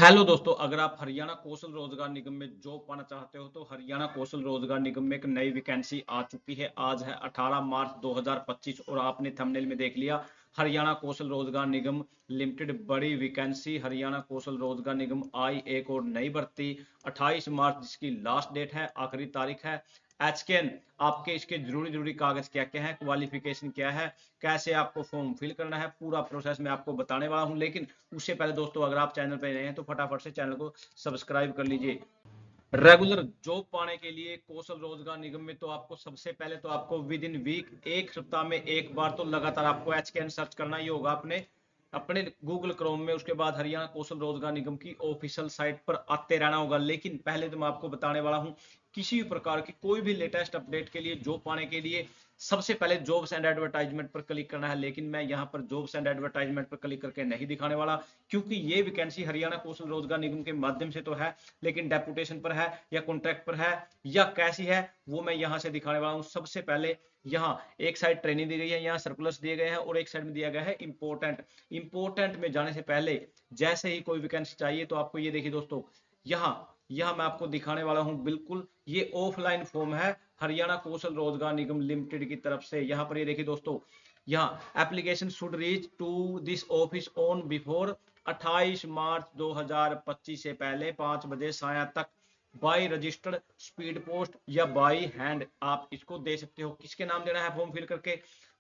Hello दोस्तों, अगर आप हरियाणा कौशल रोजगार निगम में जॉब पाना चाहते हो तो हरियाणा कौशल रोजगार निगम में एक नई वैकेंसी आ चुकी है। आज है 18 मार्च 2025 और आपने थंबनेल में देख लिया, हरियाणा कौशल रोजगार निगम लिमिटेड बड़ी वैकेंसी। हरियाणा कौशल रोजगार निगम आई एक और नई भर्ती 28 मार्च जिसकी लास्ट डेट है, आखिरी तारीख है। एचकेएन आपके इसके जरूरी कागज क्या क्या है, क्वालिफिकेशन क्या है, कैसे आपको फॉर्म फिल करना है, पूरा प्रोसेस मैं आपको बताने वाला हूं। लेकिन उससे पहले दोस्तों, अगर आप चैनल पर नए हैं तो फटाफट से चैनल को सब्सक्राइब कर लीजिए। रेगुलर जॉब पाने के लिए कौशल रोजगार निगम में तो आपको सबसे पहले तो आपको विद इन वीक, एक सप्ताह में एक बार तो लगातार आपको एचकेएन सर्च करना ही होगा अपने अपने गूगल क्रोम में। उसके बाद हरियाणा कौशल रोजगार निगम की ऑफिशियल साइट पर आते रहना होगा। लेकिन पहले तो मैं आपको बताने वाला हूं, किसी भी प्रकार की कोई भी लेटेस्ट अपडेट के लिए, जॉब पाने के लिए सबसे पहले जॉब्स एंड एडवर्टाइजमेंट पर क्लिक करना है। लेकिन मैं यहां पर जॉब्स एंड एडवर्टाइजमेंट पर क्लिक करके नहीं दिखाने वाला, क्योंकि ये वैकेंसी हरियाणा कौशल रोजगार निगम के माध्यम से तो है, लेकिन डेपुटेशन पर है या कॉन्ट्रैक्ट पर है या कैसी है, वो मैं यहां से दिखाने वाला हूं। सबसे पहले यहाँ एक साइड ट्रेनिंग दी गई है, यहाँ सर्कुलर्स दिए गए हैं और एक साइड में दिया गया है इंपोर्टेंट में जाने से पहले जैसे ही कोई वैकेंसी चाहिए तो आपको ये देखिए दोस्तों, यहाँ यह मैं आपको दिखाने वाला हूं। बिल्कुल ये ऑफलाइन फॉर्म है हरियाणा कौशल रोजगार निगम लिमिटेड की तरफ से। यहाँ पर ये देखिए दोस्तों, यहाँ application should reach to this office on before 28 March 2025 से पहले 5 बजे साया तक बाई रजिस्टर्ड स्पीड पोस्ट या बाई हैंड आप इसको दे सकते हो। किसके नाम देना है फॉर्म फिल करके,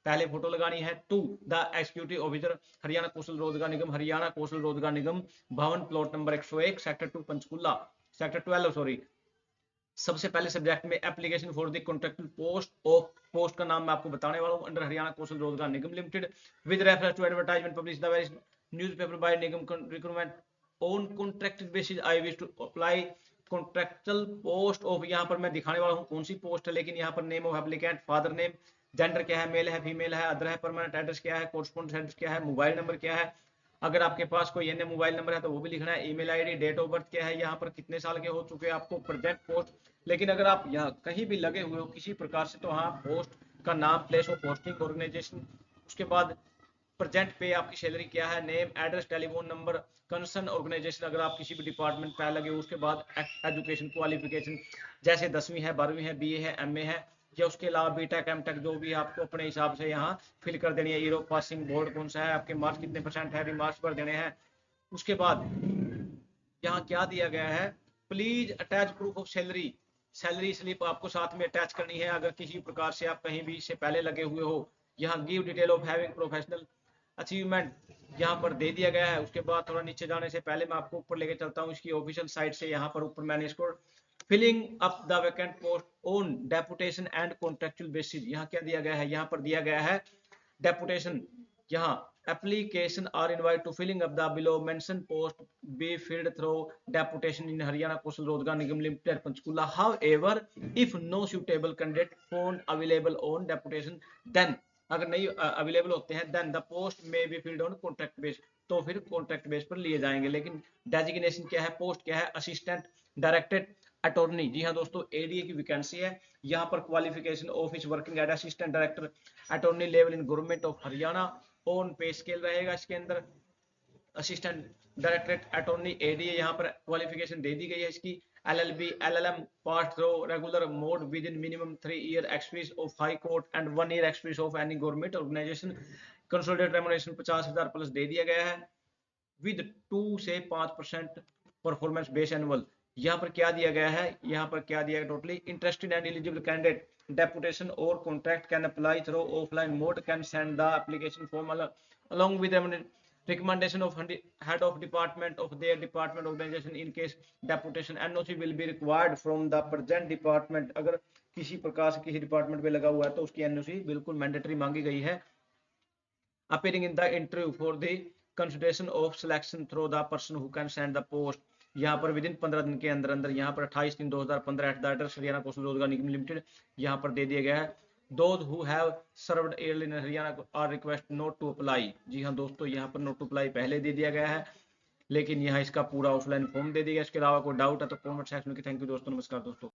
पहले फोटो लगानी है to the executive officer Haryana Kaushal Rozgar Nigam, Haryana Kaushal Rozgar Nigam, Bhawan plot number 101 sector 2 Panchkula, sector 12 sorry. सबसे पहले सब्जेक्ट में application for the contractual post of, post का नाम मैं आपको बताने वाला हूं, under Haryana Kaushal Rozgar Nigam limited with reference to advertisement publish the newspaper by Nigam recruitment on contracted basis I wish to apply contractual post of. यहाँ पर मैं दिखाने वाला हूँ कौन सी पोस्ट है। लेकिन यहाँ पर name of applicant, father name, gender क्या है, मेल है फीमेल है, अदर है, परमानेंट एड्रेस क्या है, कोरस्पोंडेंस एड्रेस क्या है, मोबाइल नंबर क्या है, अगर आपके पास कोई अन्य मोबाइल नंबर है तो वो भी लिखना है, email ID, date of birth क्या है, यहाँ पर कितने साल के हो चुके हैं आपको, प्रेजेंट पोस्ट। लेकिन अगर आप यहाँ कहीं भी लगे हुए हो किसी प्रकार से तो हाँ पोस्ट का नाम, प्लेस ऑफ पोस्टिंग, ऑर्गेनाइजेशन, उसके बाद प्रेजेंट पे आपकी सैलरी क्या है, name, address, telephone number, concern organisation अगर आप किसी भी डिपार्टमेंट पे लगे हो, उसके बाद एजुकेशन क्वालिफिकेशन जैसे 10वीं है, 12वीं है, बीए है, एमए है, या उसके अलावा बीटेक एमटेक जो भी आपको अपने हिसाब से यहाँ फिल कर देनी है। यूरोप पासिंग बोर्ड कौन सा है, आपके मार्क्स कितने परसेंट है, रिमार्क्स पर देने हैं। उसके बाद यहाँ क्या दिया गया है, please attach proof of salary, salary slip आपको साथ में अटैच करनी है अगर किसी प्रकार से आप कहीं भी इससे पहले लगे हुए हो। यहाँ give detail of having professional achievement यहाँ पर दे दिया गया है। उसके बाद थोड़ा नीचे जाने से पहले मैं आपको ऊपर लेके चलता हूँ इसकी ऑफिशियल साइट से। यहाँ पर ऊपर मैंने इसको filling up the vacant post on deputation and contractual basis, यहाँ क्या दिया गया है, यहाँ पर दिया गया है डेपुटेशन। यहाँ application are invited to filling up the below mentioned post be filled through deputation in Haryana Coastal Rozgar Nigam Limited Panchkula. However, if no suitable candidate found available on deputation, then अगर नहीं available होते हैं then the post में be filled on contract base, तो फिर contract base पर लिए जाएंगे। लेकिन डेजिग्नेशन क्या है, पोस्ट क्या है, असिस्टेंट डायरेक्टेड अटॉर्नी। जी हाँ दोस्तों, एडीए की वैकेंसी है। यहाँ पर qualification office working as assistant director attorney level in government of Haryana, on pay scale रहेगा इसके अंदर। असिस्टेंट डायरेक्टरेट अटॉर्नी एडीए, यहाँ पर क्वालिफिकेशन दे दी गई है इसकी, LLB LLM pass through regular mode within minimum 3 year experience of high court and 1 year experience of any government organisation. Consolidated remuneration 50,000 plus दे दिया गया है विद 2 से 5% परफॉर्मेंस बेस एनुअल। यहाँ पर क्या दिया गया है, यहाँ पर क्या दिया गया, totally interested and eligible candidate deputation or contract can apply through offline mode, can send the application form along with recommendation of head of department of their department organization in case deputation NOC will be required from the present department। अगर किसी प्रकार से किसी department में लगा हुआ है तो उसकी एनओसी बिल्कुल मैंडेटरी मांगी गई है। appearing in the interview for the consideration of selection through the person who can send the post। यहाँ पर विदिन 15 दिन के अंदर अंदर, यहाँ पर 28/3/2015 at the address Haryana Kaushal Rozgar Nigam limited यहाँ पर दे दिया गया है। दोज हु हैव सर्व्ड एयर in Haryana are request not to apply. जी हाँ दोस्तों, यहाँ पर नोट टू अप्लाई पहले दे दिया गया है, लेकिन यहाँ इसका पूरा ऑफलाइन फॉर्म दे दिया गया। इसके अलावा कोई डाउट है तो कमेंट सेक्शन में। थैंक यू दोस्तों, नमस्कार दोस्तों।